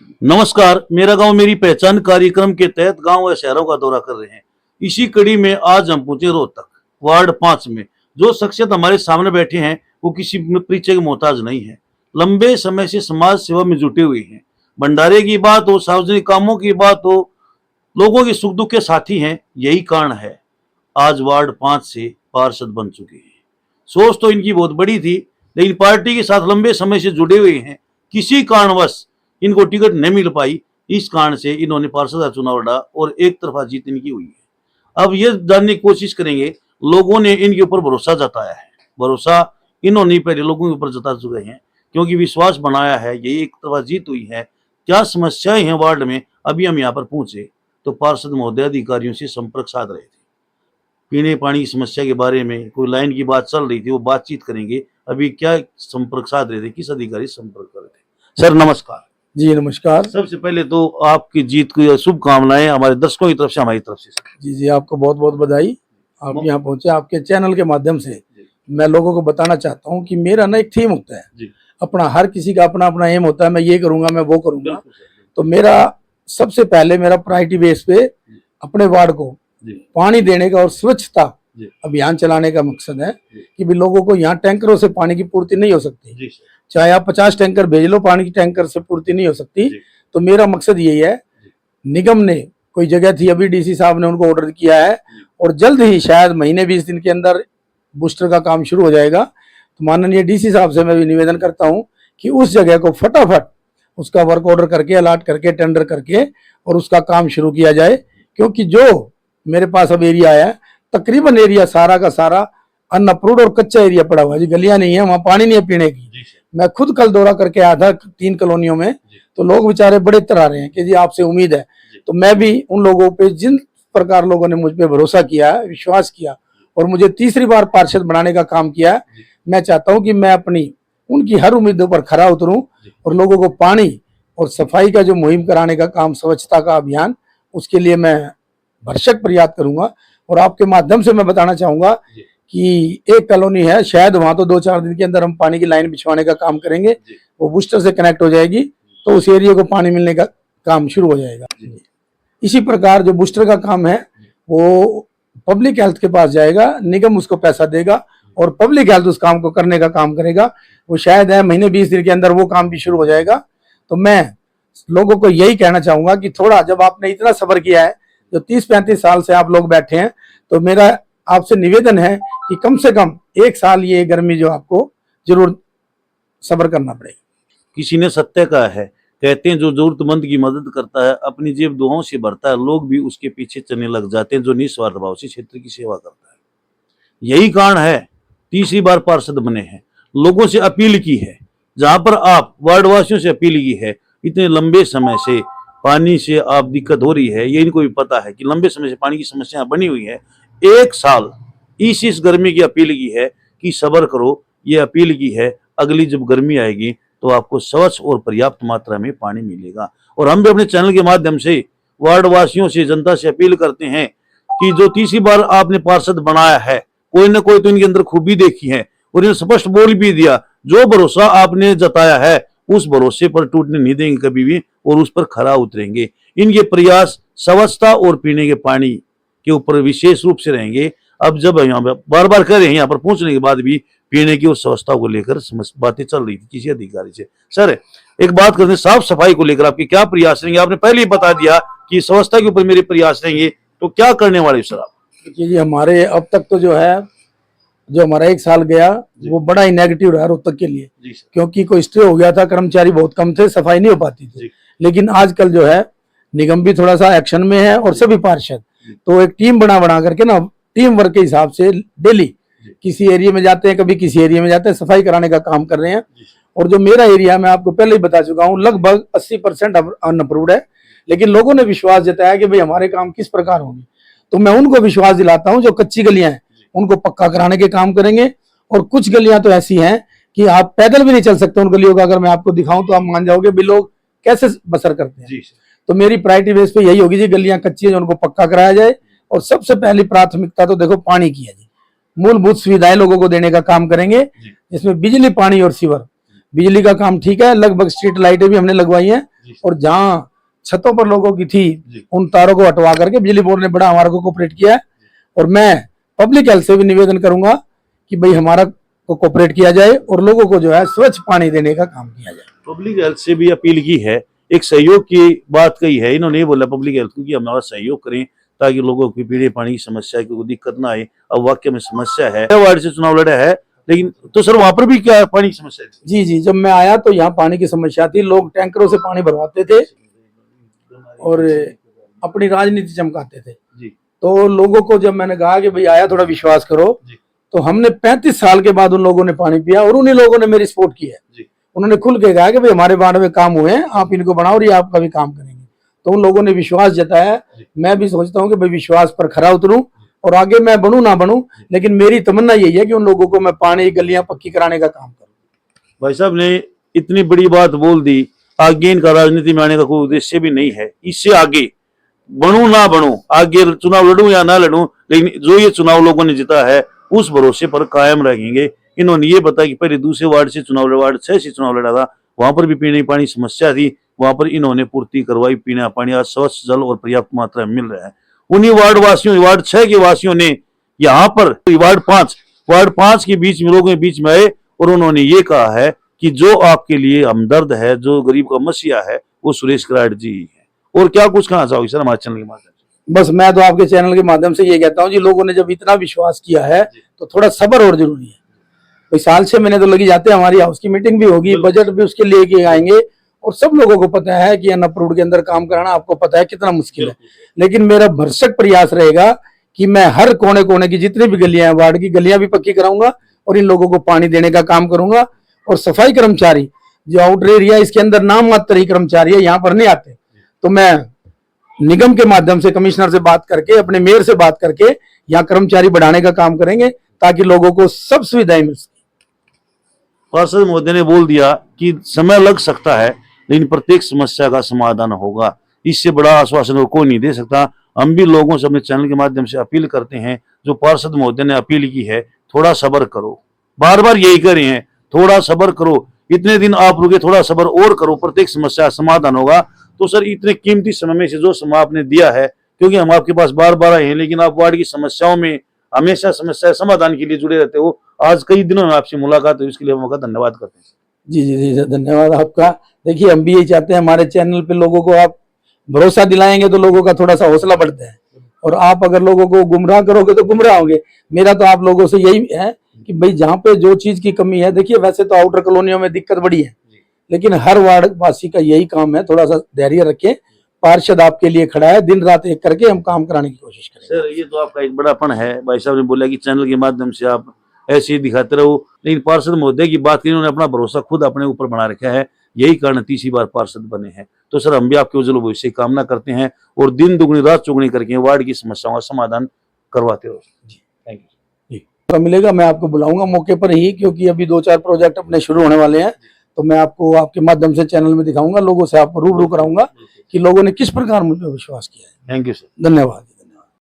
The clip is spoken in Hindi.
नमस्कार। मेरा गांव मेरी पहचान कार्यक्रम के तहत गांव व शहरों का दौरा कर रहे हैं। इसी कड़ी में आज हम पहुंचे रोहतक वार्ड 5 में। जो शख्सियत हमारे सामने बैठे हैं वो किसी परिचय के मोहताज नहीं है। लंबे समय से समाज सेवा में जुटे हुए हैं। भंडारे की बात हो, सार्वजनिक कामों की बात हो, लोगों के सुख दुख के साथी हैं। यही कारण है आज वार्ड 5 से पार्षद बन चुके हैं। सोच तो इनकी बहुत बड़ी थी, लेकिन पार्टी के साथ लंबे समय से जुड़े हुए हैं। किसी कारणवश इनको टिकट नहीं मिल पाई। इस कारण से इन्होंने पार्षद का चुनाव लड़ा और एक तरफा जीत इनकी हुई है। अब ये जानने की कोशिश करेंगे, लोगों ने इनके ऊपर भरोसा जताया है। भरोसा इन्होंने पहले लोगों के ऊपर जता चुके हैं, क्योंकि विश्वास बनाया है। यही एक तरफा जीत हुई है। क्या समस्याएं हैं वार्ड में, अभी हम यहाँ पर पहुंचे तो पार्षद महोदय अधिकारियों से संपर्क साध रहे थे। पीने पानी की समस्या के बारे में कोई लाइन की बात चल रही थी, वो बातचीत करेंगे। अभी क्या संपर्क साध रहे थे, किस अधिकारी से संपर्क कर रहे थे। सर नमस्कार। जी नमस्कार। सबसे पहले तो आपकी जीत की शुभकामनाएं हमारे दर्शकों की तरफ से, हमारी तरफ से। जी जी, आपको बहुत बहुत बधाई। आप यहाँ पहुंचे, आपके चैनल के माध्यम से मैं लोगों को बताना चाहता हूँ कि मेरा ना एक थीम होता है अपना, हर किसी का अपना अपना एम होता है। मैं ये करूंगा, मैं वो करूंगा। तो मेरा सबसे पहले मेरा प्रायोरिटी बेस पे अपने वार्ड को पानी देने का और स्वच्छता अभियान चलाने का मकसद है कि भी लोगों को यहाँ टैंकरों से पानी की पूर्ति नहीं हो सकती। चाहे आप 50 टैंकर भेज लो, पानी की टैंकर से पूर्ति नहीं हो सकती। तो मेरा मकसद यही है। निगम ने कोई जगह थी, अभी डीसी साहब ने उनको ऑर्डर किया है और जल्द ही शायद महीने 20 दिन के अंदर बूस्टर का काम शुरू हो जाएगा। तो माननीय डीसी साहब से मैं भी निवेदन करता हूं कि उस जगह को फटाफट उसका वर्क ऑर्डर करके, अलाट करके, टेंडर करके और उसका काम शुरू किया जाए। क्योंकि जो मेरे पास अब एरिया है, तकरीबन एरिया सारा का सारा अनअप्रूव्ड और कच्चा एरिया पड़ा हुआ है जी। गलियां नहीं है, वहाँ पानी नहीं है पीने की। मैं खुद कल दौरा करके आया था 3 कॉलोनियों में, तो लोग बेचारे बड़े तरह रहे हैं कि जी आपसे उम्मीद है। तो मैं भी उन लोगों पे, जिन प्रकार लोगों ने मुझ पे भरोसा किया है, विश्वास किया और मुझे तीसरी बार पार्षद बनाने का काम किया है, मैं चाहता हूं कि मैं अपनी उनकी हर उम्मीदों पर खरा उतरूं और लोगों को पानी और सफाई का जो मुहिम कराने का काम, स्वच्छता का अभियान, उसके लिए मैं भरसक प्रयास करूंगा। और आपके माध्यम से मैं बताना चाहूंगा कि एक कॉलोनी है, शायद वहां तो 2-4 दिन के अंदर हम पानी की लाइन बिछवाने का काम करेंगे। वो बूस्टर से कनेक्ट हो जाएगी तो उस एरिया को पानी मिलने का काम शुरू हो जाएगा। इसी प्रकार जो बूस्टर का काम है वो पब्लिक हेल्थ के पास जाएगा, निगम उसको पैसा देगा और पब्लिक हेल्थ उस काम को करने का काम करेगा। वो शायद है महीने 20 दिन के अंदर वो काम भी शुरू हो जाएगा। तो मैं लोगों को यही कहना चाहूंगा कि थोड़ा, जब आपने इतना सब्र किया है, जो 30-35 साल से आप लोग बैठे हैं, तो मेरा आपसे निवेदन है कि कम से कम 1 साल ये गर्मी जो आपको जरूर सब्र करना पड़ेगा। किसी ने सत्य कहा है, कहते हैं जो जरूरतमंद की मदद करता है अपनी जेब दुआओं से भरता है, लोग भी उसके पीछे चलने लग जाते हैं जो निस्वार्थ भाव से क्षेत्र की सेवा करता है। यही कारण है तीसरी बार पार्षद बने हैं। लोगों से अपील की है, जहां पर आप वार्ड वासियों से अपील की है, इतने लंबे समय से पानी से आप दिक्कत हो रही है, ये इनको भी पता है कि लंबे समय से पानी की समस्या बनी हुई है। 1 साल इस गर्मी की अपील की है कि सब्र करो, ये अपील की है। अगली जब गर्मी आएगी तो आपको स्वच्छ और पर्याप्त मात्रा में पानी मिलेगा। और हम भी अपने चैनल के माध्यम से वार्ड वासियों से, जनता से अपील करते हैं कि जो तीसरी बार आपने पार्षद बनाया है, कोई ना कोई तो इनके अंदर खूबी देखी है और इन्हें स्पष्ट बोल भी दिया। जो भरोसा आपने जताया है उस भरोसे पर टूटने नहीं देंगे कभी भी और उस पर खरा उतरेंगे। इनके प्रयास स्वच्छता और पीने के पानी के ऊपर विशेष रूप से रहेंगे। अब जब यहाँ बार बार कह रहे हैं, यहाँ पर पहुंचने के बाद भी पीने की और स्वच्छता को लेकर बातें चल रही थी किसी अधिकारी से। सर एक बात करते हैं, साफ सफाई को लेकर आपके क्या प्रयास रहेंगे? आपने पहले ही बता दिया कि स्वच्छता के ऊपर मेरे प्रयास रहेंगे, तो क्या करने वाले सर आप? देखिए जी, हमारे अब तक तो जो है, जो हमारा 1 साल गया वो बड़ा ही नेगेटिव रहा रोहतक के लिए, क्योंकि कोई स्टे हो गया था, कर्मचारी बहुत कम थे, सफाई नहीं हो पाती थी। लेकिन आजकल जो है निगम भी थोड़ा सा एक्शन में है और सभी पार्षद तो एक टीम बना करके ना, टीम वर्क के हिसाब से डेली किसी एरिया में जाते हैं, कभी किसी एरिया में जाते हैं, सफाई कराने का काम कर रहे हैं। और जो मेरा एरिया, मैं आपको पहले ही बता चुका हूँ, लगभग 80% अनअप्रूव्ड है। लेकिन लोगों ने विश्वास जताया कि भाई हमारे काम किस प्रकार होंगे, तो मैं उनको विश्वास दिलाता हूँ जो कच्ची गलियां हैं उनको पक्का कराने के काम करेंगे। और कुछ गलियां तो ऐसी हैं कि आप पैदल भी नहीं चल सकते उन गलियों का, अगर मैं आपको दिखाऊं तो आप मान जाओगे भी लोग कैसे बसर करते हैं। तो मेरी प्रायोरिटी बेस पे यही होगी जी, गलियां कच्ची है जो उनको पक्का कराया जाए। और सबसे पहली प्राथमिकता तो देखो पानी की है जी। मूलभूत सुविधाएं लोगों को देने का काम करेंगे, जिसमें बिजली, पानी और सीवर। बिजली का काम ठीक है, लगभग स्ट्रीट लाइटें भी हमने लगवाई हैं। जी। और जहाँ छतों पर लोगों की थी जी। उन तारों को हटवा करके बिजली बोर्ड ने बड़ा हमारे को कोऑपरेट किया है। और मैं पब्लिक हेल्थ से भी निवेदन करूंगा कि भाई हमारा को कोऑपरेट किया जाए और लोगों को जो है स्वच्छ पानी देने का काम किया जाए। पब्लिक हेल्थ से भी अपील की है, एक सहयोग की बात कही है। इन्होंने ये बोला पब्लिक हेल्थ को कि हमारा सहयोग करें ताकि लोगों की पीने पानी की समस्या की कोई दिक्कत ना आए। अब वाकई में समस्या है, वार्ड से चुनाव लड़ा है, लेकिन तो सर वहां पर भी क्या पानी की समस्या थी? जी जी, जब मैं आया तो यहाँ पानी की समस्या थी, लोग टैंकरों से पानी भरवाते थे और अपनी राजनीति चमकाते थे। जी। तो लोगों को जब मैंने कहा कि भाई आया थोड़ा विश्वास करो, जी। तो हमने 35 साल के बाद उन लोगों ने पानी पिया और उन्हीं लोगों ने मेरी सपोर्ट की है। जी। उन्होंने खुल के कहा कि भाई हमारे वार्ड में काम हुए हैं, आप इनको बनाओ और ये आपका भी काम करेंगे। तो उन लोगों ने विश्वास जताया। मैं भी सोचता हूँ कि भाई विश्वास पर खरा उतरूं और आगे मैं बनूं ना बनूं, लेकिन मेरी तमन्ना यही है कि उन लोगों को मैं पानी गलियां पक्की कराने का काम करूं। भाई साहब ने इतनी बड़ी बात बोल दी, आगे इनका राजनीति में आने का कोई उद्देश्य भी नहीं है। इससे आगे बनूं ना बनूं, आगे चुनाव लड़ूं या ना लड़ूं, लेकिन जो ये चुनाव लोगों ने जीता है उस भरोसे पर कायम रहेंगे। इन्होंने ये बताया कि पहले दूसरे वार्ड से चुनाव लड़ा, वार्ड 6 से चुनाव लड़ा था, वहां पर भी पीने की पानी समस्या थी, वहां पर इन्होंने पूर्ति करवाई। पीने का पानी आज स्वच्छ जल और पर्याप्त मात्रा में मिल रहा है। उन्हीं वार्ड वासियों, वार्ड 6 के वासियों ने यहाँ पर वार्ड 5 के बीच में लोगों के बीच में आए और उन्होंने ये कहा है कि जो आपके लिए हमदर्द है, जो गरीब का मसीहा है, वो सुरेश कराड़ जी ही है। और क्या कुछ कहना चाहोगे सर हमारे चैनल के माध्यम से? बस मैं तो आपके चैनल के माध्यम से ये कहता हूँ जी, लोगों ने जब इतना विश्वास किया है तो थोड़ा सब्र और जरूरी है। भाई साल 6 महीने तो लगी जाते हैं, हमारी हाउस की मीटिंग भी होगी, बजट भी उसके लेके आएंगे और सब लोगों को पता है कि अनअप्रूव्ड के अंदर काम कराना आपको पता है कितना मुश्किल है। लेकिन मेरा भरसक प्रयास रहेगा कि मैं हर कोने कोने की जितनी भी गलियां हैं, वार्ड की गलियां भी पक्की कराऊंगा और इन लोगों को पानी देने का काम करूंगा। और सफाई कर्मचारी जो आउटर एरिया इसके अंदर नाम मात्र ही कर्मचारी है, यहाँ पर नहीं आते, तो मैं निगम के माध्यम से कमिश्नर से बात करके, अपने मेयर से बात करके यहाँ कर्मचारी बढ़ाने का काम करेंगे ताकि लोगों को सब सुविधाएं मिल सके। पार्षद महोदय ने बोल दिया कि समय लग सकता है लेकिन प्रत्येक समस्या का समाधान होगा। इससे बड़ा आश्वासन और कोई नहीं दे सकता। हम भी लोगों से अपने चैनल के माध्यम से अपील करते हैं, जो पार्षद महोदय ने अपील की है, थोड़ा सब्र करो। बार बार यही कह रहे हैं, थोड़ा सब्र करो, इतने दिन आप रुके, थोड़ा सब्र और करो, प्रत्येक समस्या समाधान होगा। तो सर इतने कीमती समय में से जो समय आपने दिया है, क्योंकि हम आपके पास बार बार आए हैं, लेकिन आप वार्ड की समस्याओं में हमेशा समस्या समाधान के लिए जुड़े रहते हो। आज कई दिनों में आपसे मुलाकात हुई, इसके लिए हम आपका धन्यवाद करते हैं। जी जी जी, धन्यवाद आपका। देखिए हम भी यही चाहते हैं, हमारे चैनल पे लोगों को आप भरोसा दिलाएंगे तो लोगों का थोड़ा सा हौसला बढ़ता है, और आप अगर लोगों को गुमराह करोगे तो गुमराह होंगे। मेरा तो आप लोगों से यही है कि भाई जहाँ पे जो चीज की कमी है, देखिए वैसे तो आउटर कॉलोनियों में दिक्कत बड़ी है, लेकिन हर वार्ड वासी का यही काम है, थोड़ा सा धैर्य रखें। पार्षद आपके लिए खड़ा है, दिन रात एक करके हम काम कराने की कोशिश करेंगे। सर ये तो आपका एक बड़ापन है। भाई साहब ने बोला कि चैनल के माध्यम से आप ऐसे ही दिखाते रहो, लेकिन पार्षद महोदय की बात की उन्होंने अपना भरोसा खुद अपने ऊपर बना रखा है, यही कारण तीसरी बार पार्षद बने हैं। तो सर हम भी आपके उज्जवल भविष्य की कामना करते हैं और दिन दुगनी रात चौगुनी करके वार्ड की समस्याओं का समाधान करवाते रहो। जी थैंक यू। तो मिलेगा, मैं आपको बुलाऊंगा मौके पर ही, क्योंकि अभी 2-4 प्रोजेक्ट अपने शुरू होने वाले हैं, तो मैं आपको आपके माध्यम से चैनल में दिखाऊंगा, लोगों से आपको रूबरू कराऊंगा कि लोगों ने किस प्रकार मुझ पर विश्वास किया है। Thank you sir. धन्यवाद।